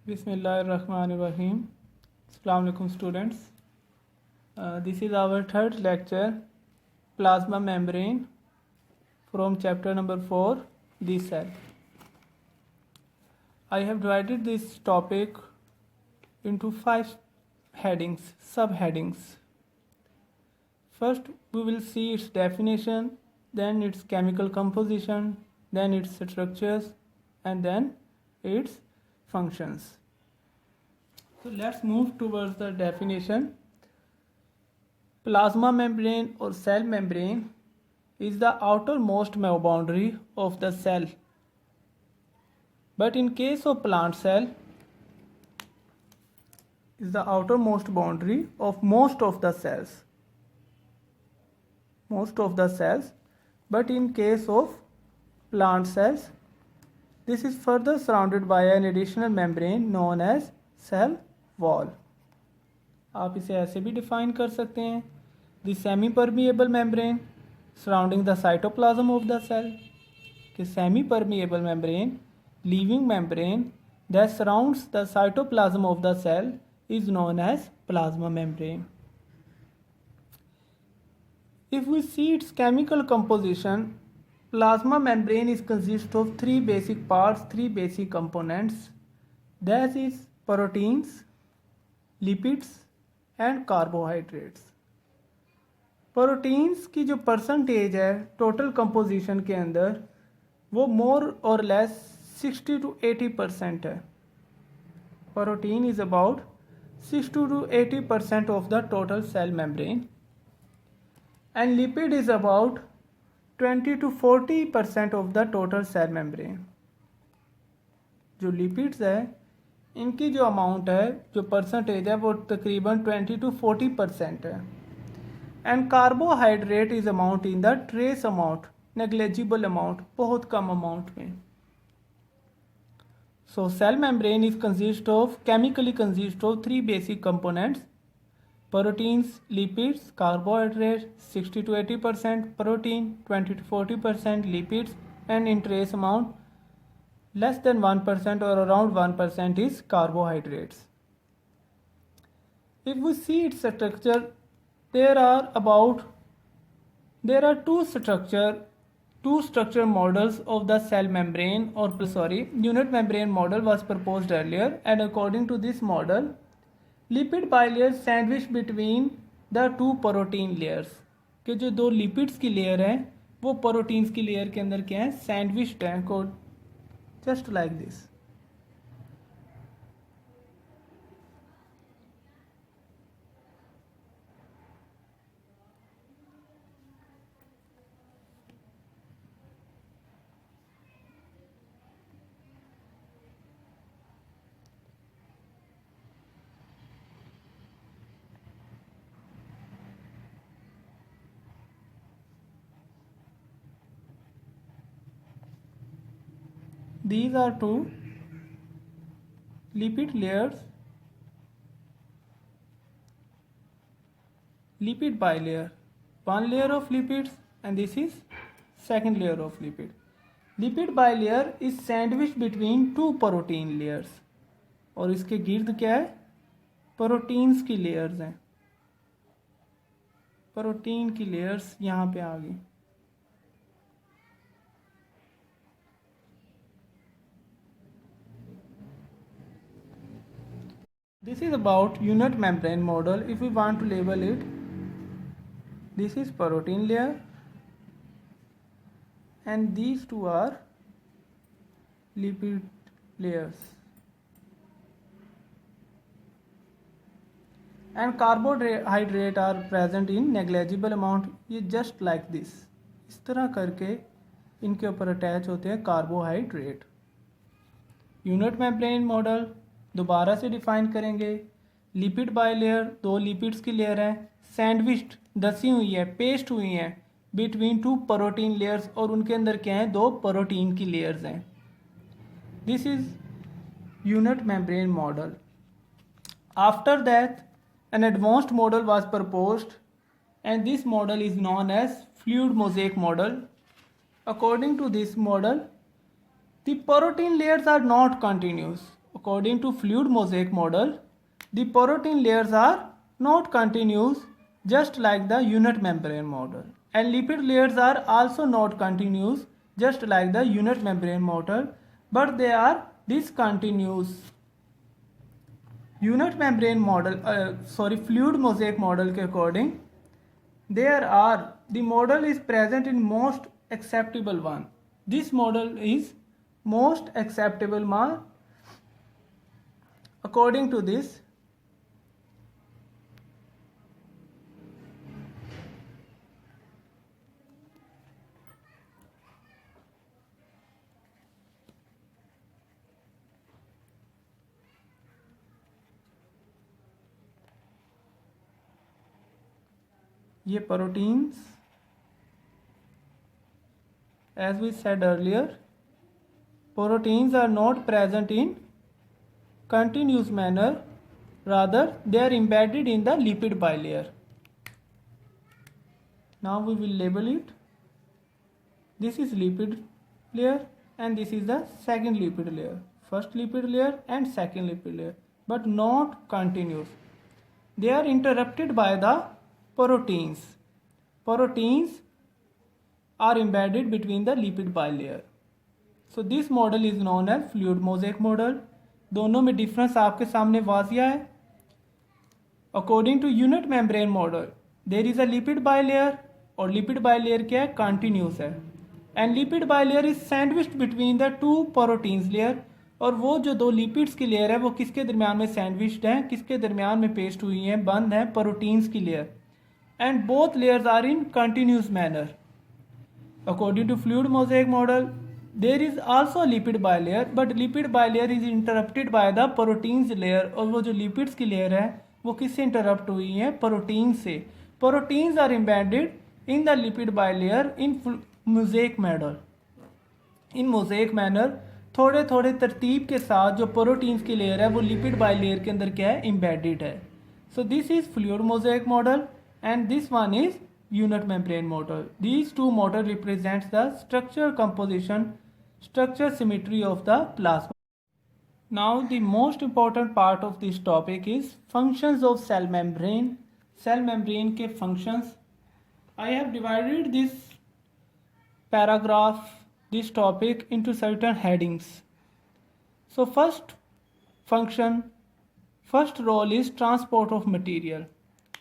Bismillahirrahmanirrahim. Assalamu alaikum students. This is our third lecture, plasma membrane, from chapter number 4, the cell. I have divided this topic into 5 headings, subheadings. First, we will see its definition, then its chemical composition, then its structures, and then its functions. So let's move towards the definition. Plasma membrane or cell membrane is the outermost boundary of the cell. But in case of plant cell, is the outermost boundary of most of the cells. But in case of plant cells, this is further surrounded by an additional membrane known as cell wall. आप इसे ऐसे भी define कर सकते हैं, the semi permeable membrane surrounding the cytoplasm of the cell. कि semi permeable membrane, living membrane that surrounds the cytoplasm of the cell is known as plasma membrane. If we see its chemical composition, plasma membrane is consist of 3 basic parts, 3 basic components. That is proteins, lipids and carbohydrates. Proteins की जो percentage है total composition के अंदर वो मोर और less 60 to 80% है. Protein is about 60 to 80% of the total cell membrane and lipid is about 20 to 40% of the total cell membrane. जो lipids है इनकी जो अमाउंट है, जो परसेंटेज है वो तकरीबन 20 to 40% है. And carbohydrate is amount in the trace amount, negligible amount, बहुत कम अमाउंट में. So cell membrane is chemically consist of 3 basic components: proteins, lipids, carbohydrate 60 to 80%, protein 20 to 40%, lipids and in trace amount less than 1% or around 1% is carbohydrates. If we see its structure, there are two structure models of the cell membrane, or unit membrane model was proposed earlier, and according to this model, lipid bilayer sandwiched between the 2 protein layers. कि जो 2 lipids की layer हैं वो proteins की layer के अंदर क्या है, सैंडविच्ड हैं, just like this. These are 2 lipid layers, lipid bilayer, 1 layer of lipids and this is second layer of lipid. Lipid bilayer is sandwiched between 2 protein layers और इसके गिर्द क्या है, प्रोटीन्स की लेयर्स हैं. प्रोटीन की लेयर्स यहाँ पे आ गई. This is about unit membrane model. If we want to label it, this is protein layer and these 2 are lipid layers, and carbohydrate are present in negligible amount. ये just like this, इस तरह करके इनके ऊपर attach होते हैं carbohydrate. Unit membrane model दोबारा से डिफाइन करेंगे. लिपिड बाइलेयर 2 लिपिड्स की लेयर है, सैंडविच्ड दसी हुई है, पेस्ट हुई है बिटवीन 2 प्रोटीन लेयर्स और उनके अंदर क्या है, 2 प्रोटीन की लेयर्स हैं. This is unit membrane model. After that an advanced model was proposed and this model is known as fluid mosaic model. According to this model, the protein layers are not continuous. according to fluid mosaic model, the protein layers are not continuous, just like the unit membrane model, and lipid layers are also not continuous, just like the unit membrane model, but they are discontinuous. Unit membrane model, fluid mosaic model के according, the model is present in most acceptable one. This model is most acceptable one. According to this, ये proteins, as we said earlier, proteins are not present in continuous manner, rather they are embedded in the lipid bilayer. Now we will label it. This is lipid layer and this is the second lipid layer, first lipid layer and second lipid layer, but not continuous. They are interrupted by the proteins. Proteins are embedded between the lipid bilayer. So this model is known as fluid mosaic model. दोनों में difference आपके सामने वाजिया है. According to unit membrane model, there is a lipid bilayer और lipid bilayer क्या है? Continuous है. And lipid bilayer is sandwiched between the two proteins layer. और वो जो दो लिपिड्स की लेयर है वो किसके दरमियान में सैंडविच्ड हैं? किसके दरमियान में पेस्ट हुई हैं? बंद हैं प्रोटीन्स की layer. And both layers are in continuous manner. According to fluid mosaic model, there is also a lipid bilayer, but lipid bilayer is interrupted by the proteins layer. और वो जो lipids की layer है वो किससे interrupt हुई है? Proteins से. Proteins are embedded in the lipid bilayer in mosaic manner. In mosaic manner, थोड़े थोड़े तरतीब के साथ जो प्रोटीन्स की लेयर है वो लिपिड बाइलेयर के अंदर क्या है? Embedded है. So this is fluid mosaic model and this one is unit membrane model. These two model represents the structure composition, structure symmetry of the plasma. Now the most important part of this topic is functions of cell membrane. Cell membrane के functions. I have divided this paragraph, this topic into certain headings. So first function, first role is transport of material.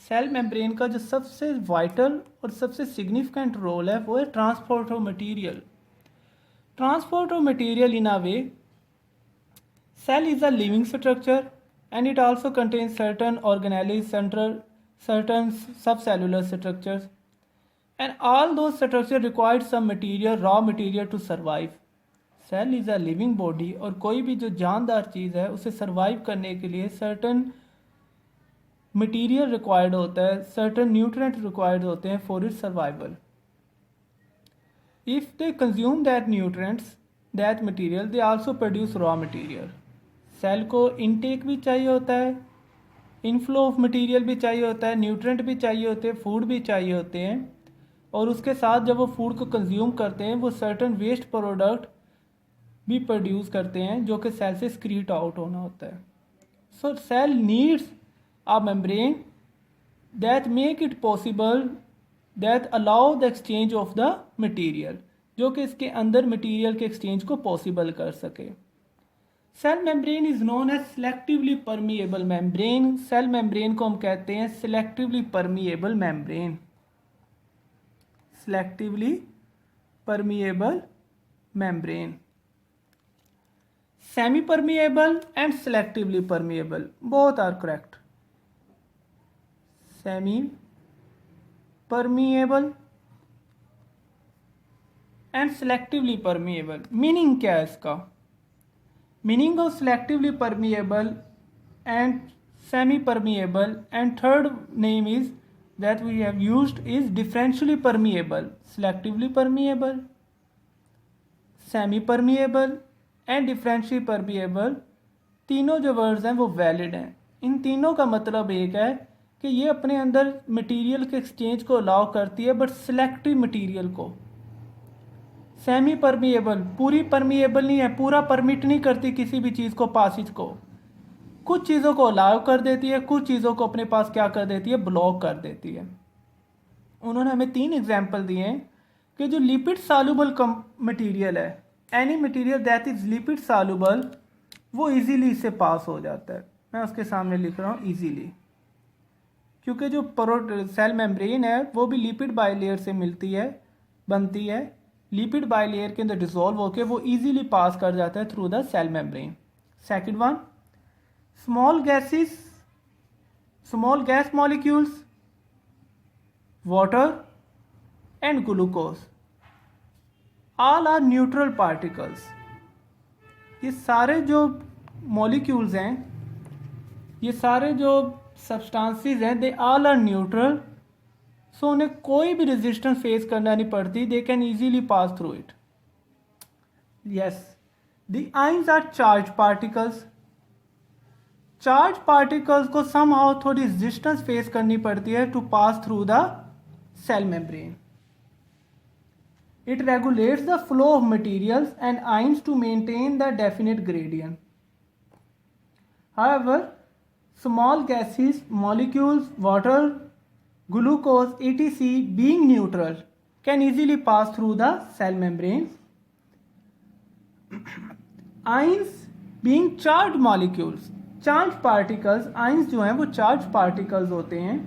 Cell membrane का जो सबसे vital और सबसे significant role है वो है transport of material. Transport of material in a way, cell is a living structure and it also contains certain organelles, certain subcellular structures, and all those structures require some material, raw material to survive. Cell is a living body और कोई भी जो जानदार चीज़ है उसे survive करने के लिए सर्टन मटीरियल रिक्वायर्ड होता है, सर्टन न्यूट्रिएंट रिक्वायर्ड होते हैं for it survival. If they consume that nutrients, that material, they also produce raw material. Cell को इनटेक भी चाहिए होता है, इनफ्लो ऑफ मटीरियल भी चाहिए होता है, न्यूट्रिएंट भी चाहिए होते हैं, फूड भी चाहिए होते हैं, और उसके साथ जब वो फूड को कंज्यूम करते हैं वो सर्टन वेस्ट प्रोडक्ट भी प्रोड्यूस करते हैं जो कि सेल से स्क्रीट आउट होना होता है. So cell needs a membrane that make it possible that allow the exchange of the material, जो कि इसके अंदर मटेरियल के एक्सचेंज को पॉसिबल कर सके. Cell membrane is known as selectively permeable membrane. Cell membrane को हम कहते हैं selectively permeable membrane. Selectively permeable membrane. Semi permeable and selectively permeable both are correct. Semi permeable and selectively permeable. Meaning क्या है इसका? Meaning of selectively permeable and semi permeable and third name is that we have used is differentially permeable. Selectively permeable, semi permeable and differentially permeable, तीनों जो words हैं वो valid हैं. इन तीनों का मतलब एक है कि ये अपने अंदर मटेरियल के एक्सचेंज को अलाउ करती है, बट सिलेक्टिव मटेरियल को, सेमी परमिएबल, पूरी परमिएबल नहीं है, पूरा परमिट नहीं करती किसी भी चीज़ को, पासिज को। कुछ चीज़ों को अलाउ कर देती है, कुछ चीज़ों को अपने पास क्या कर देती है, ब्लॉक कर देती है। उन्होंने हमें 3 एग्जाम्पल दिए हैं कि जो लिपिड सॉल्युबल मटेरियल है, any material that is lipid soluble, वो इजीली इससे पास हो जाता है। मैं उसके सामने लिख रहा हूँ इजीली, क्योंकि जो सेल मेम्ब्रेन है वो भी लिपिड बाइलेयर से मिलती है, बनती है। लिपिड बाइलेयर के अंदर डिसॉल्व होकर वो इजीली पास कर जाता है through the cell membrane. Second one, small gases, small gas molecules, water and glucose, all are neutral particles. ये सारे जो मॉलिक्यूल्स हैं, ये सारे जो सब्सटेंसेस हैं, they all are neutral, so उन्हें कोई भी रेजिस्टेंस फेस करना नहीं पड़ती, they can easily pass through it. Yes, the ions are charge particles. Charge particles को समहाउ थोड़ी रेजिस्टेंस फेस करनी पड़ती है to pass through the cell membrane. It regulates the flow of materials and ions to maintain the definite gradient. However, small gases, molecules, water, glucose, etc. being neutral can easily pass through the cell membrane. Ions being charged molecules, charged particles, ions जो हैं वो charged particles होते हैं,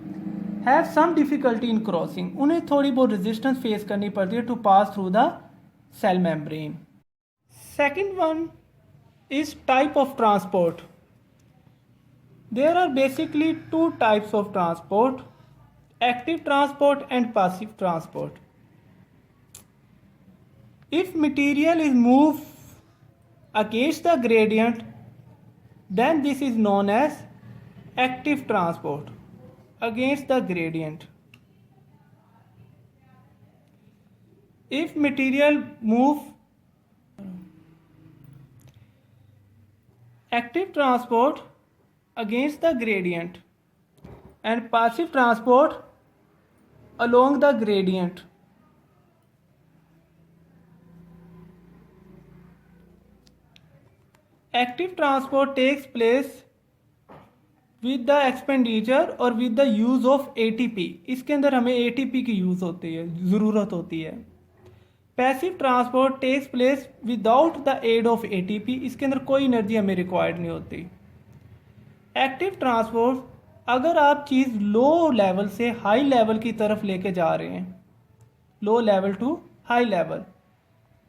have some difficulty in crossing, उन्हें थोड़ी बहुत resistance face करनी पड़ती है to pass through the cell membrane. Second one is type of transport. There are basically 2 types of transport, active transport and passive transport. If material is move against the gradient, then this is known as active transport, against the gradient. If material move, active transport against the gradient and passive transport along the gradient. Active transport takes place with the expenditure और with the use of ATP. इसके अंदर हमें ATP की use होती है, ज़रूरत होती है। Passive transport takes place without the aid of ATP, इसके अंदर कोई एनर्जी हमें रिक्वायर्ड नहीं होती। एक्टिव ट्रांसपोर्ट, अगर आप चीज़ लो लेवल से हाई लेवल की तरफ लेके जा रहे हैं, low level to high level,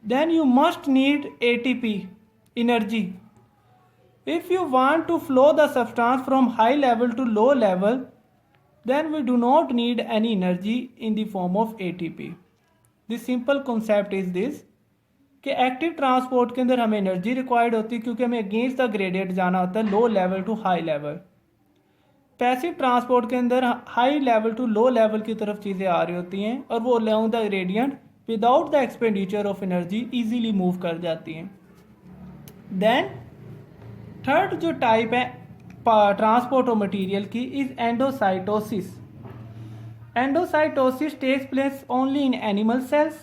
then you must need ATP energy. If you want to flow the substance from high level to low level, then we do not need any energy in the form of ATP. The simple concept is this कि active transport के अंदर हमें energy required होती है क्योंकि हमें against the gradient जाना होता है, low level to high level. Passive transport के अंदर high level to low level की तरफ चीज़ें आ रही होती हैं और वो along the gradient without the expenditure of energy easily move कर जाती हैं। देन थर्ड जो टाइप है ट्रांसपोर्ट ऑफ मटेरियल की is endocytosis. Endocytosis takes place only in animal cells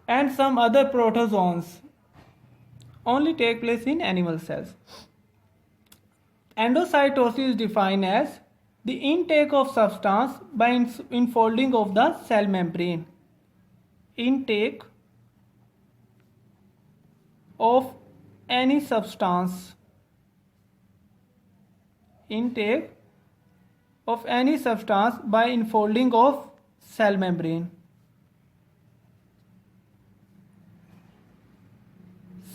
and some other protozoans, only take place in animal cells. Endocytosis defined as the intake of substance by infolding of the cell membrane. Intake of any substance, intake of any substance by enfolding of cell membrane.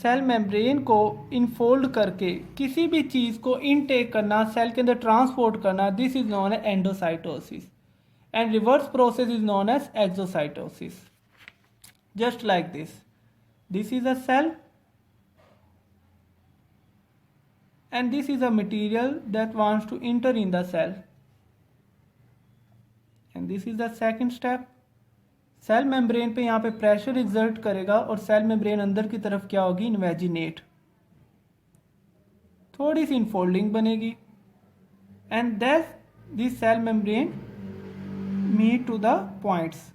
Cell membrane को infold करके किसी भी चीज़ को intake करना, cell के अंदर transport करना, this is known as endocytosis and reverse process is known as exocytosis. Just like this is a cell and this is a material that wants to enter in the cell, and this is the second step। Cell membrane पे यहाँ पे pressure exert करेगा और cell membrane अंदर की तरफ क्या होगी, इन्वेजिनेट, थोड़ी सी इनफोल्डिंग बनेगी and this cell membrane meet to the points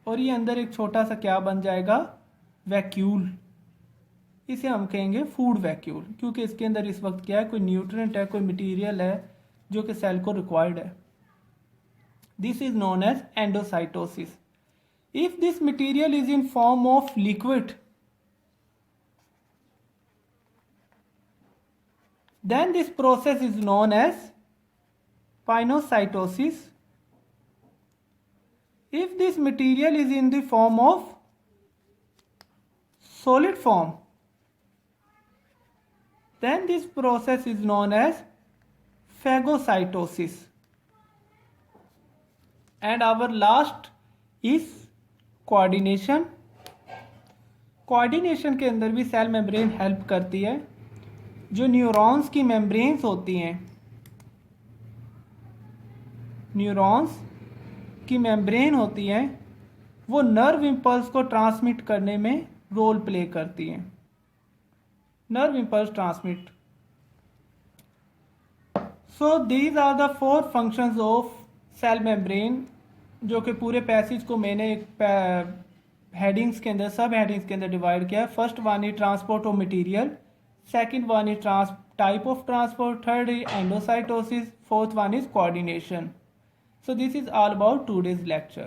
और ये अंदर एक छोटा सा क्या बन जाएगा, वैक्यूल। इसे हम कहेंगे फूड वैक्यूल, क्योंकि इसके अंदर इस वक्त क्या है, कोई न्यूट्रिएंट है, कोई मटेरियल है जो कि सेल को रिक्वायर्ड है। This is known as endocytosis. If this material is in form of liquid, then this process is known as pinocytosis. If this material is in the form of solid form, then this process is known as phagocytosis. And our last is coordination. Coordination के अंदर भी cell membrane help करती है। जो neurons की membranes होती हैं, neurons की मेम्ब्रेन होती हैं, वो नर्व इम्पल्स को ट्रांसमिट करने में रोल प्ले करती हैं। Nerve impulse transmit. So these are the 4 functions of cell membrane, जो कि पूरे पैसेज को मैंने एक हेडिंग्स के अंदर, सब हेडिंग्स के अंदर डिवाइड किया है। First one is transport of material, second one is type of transport, third is endocytosis, fourth one is coordination. So this is all about today's lecture.